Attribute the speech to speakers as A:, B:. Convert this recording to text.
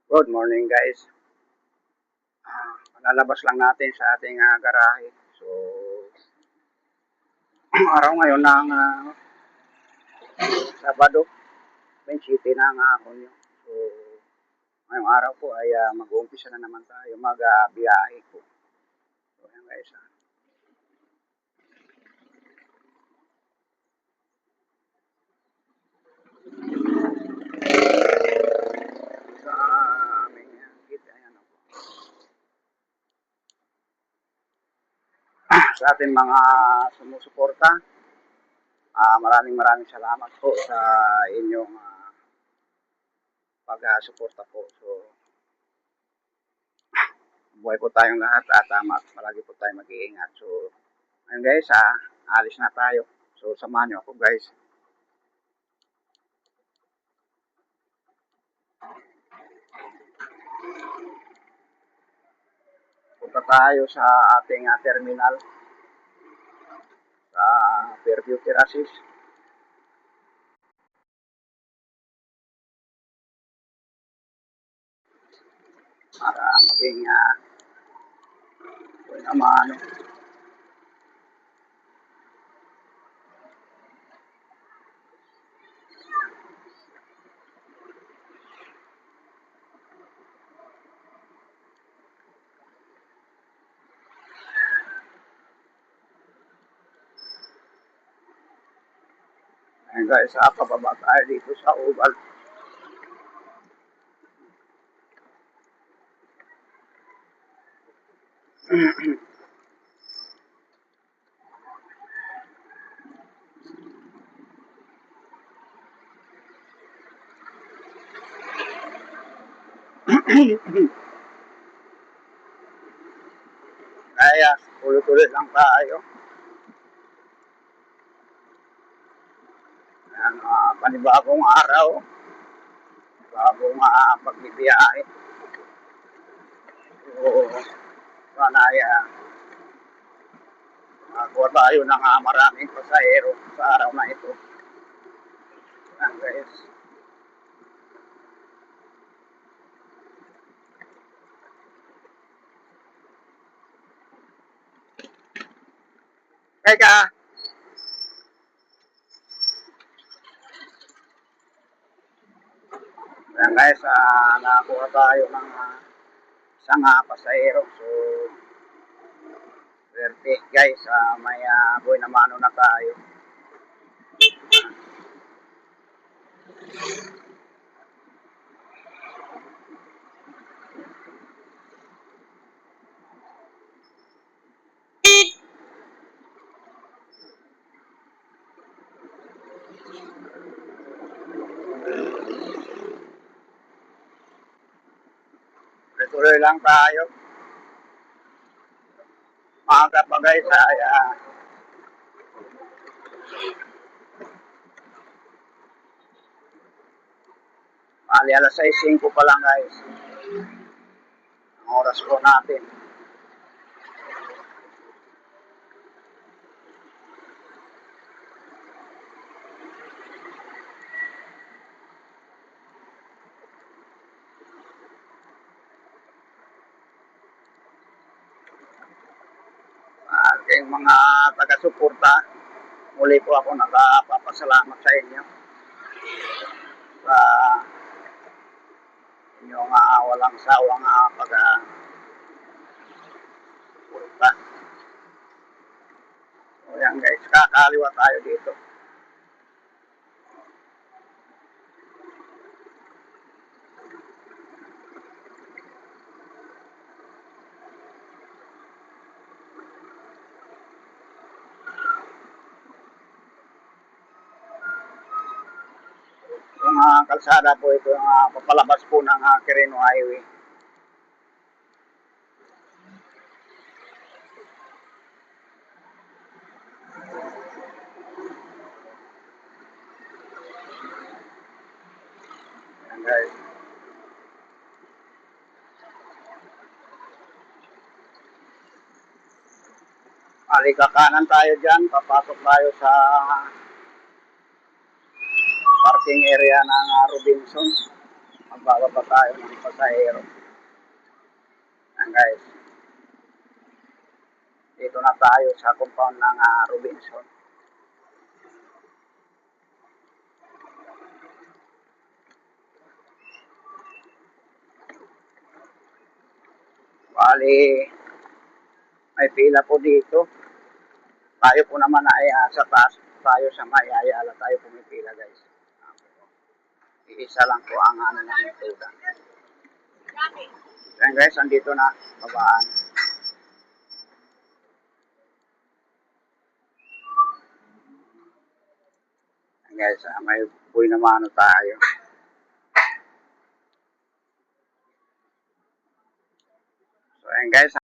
A: Good morning guys. Lalabas lang natin sa ating garahe. So, araw ngayon ng Sabado, 27 ng Hunyo. So, ngayong araw po ay mag-uumpisa na naman tayo mag-biyahe po. So, ayan guys. Sa aming kit, ayan po. Sa ating mga sumusuporta, maraming salamat po sa inyong pag-suporta po. So, buhay po tayong lahat at palagi po tayong mag-iingat. So, ayun guys, alis na tayo. So, samahan nyo ako guys. Punta tayo sa ating terminal sa Fairview Terraces. Para maging naman ayun guys, pababa tayo dito sa Oval. Kaya tuloy-tuloy lang tayo. Ayan, panibagong araw, bagong pagbibiyahe. So, sana ay magawa tayo ng maraming pasahero sa araw na ito. Ayan guys. Teka. Ayan guys, nakakuha tayo ng isang pasahero. So, swerte guys, may buhay na mano na tayo. Tuloy lang tayo. Mga kapagay saya. Bali, alas 6:05 pa lang guys. Ang oras po natin. Ating mga taga-suporta, muli po ako nagpapasalamat sa inyo sa inyong walang sawang pag-suporta. So yan guys, kakaliwa tayo dito. Yung kalsada po ito, yung papalabas po ng Quirino Highway. Ayan guys. Kakanan tayo dyan, papasok tayo sa parking area ng Robinson. Bababa tayo ng pasahero. Ayan guys. Dito na tayo sa compound ng Robinson. Bali, may pila po dito. Tayo po naman ay sa taas tayo sa may Ayala tayo pumipila guys. Iisa lang po ang namin tuda. Ayan guys, andito na. Babaan. Ayan guys, may buhay na mano tayo.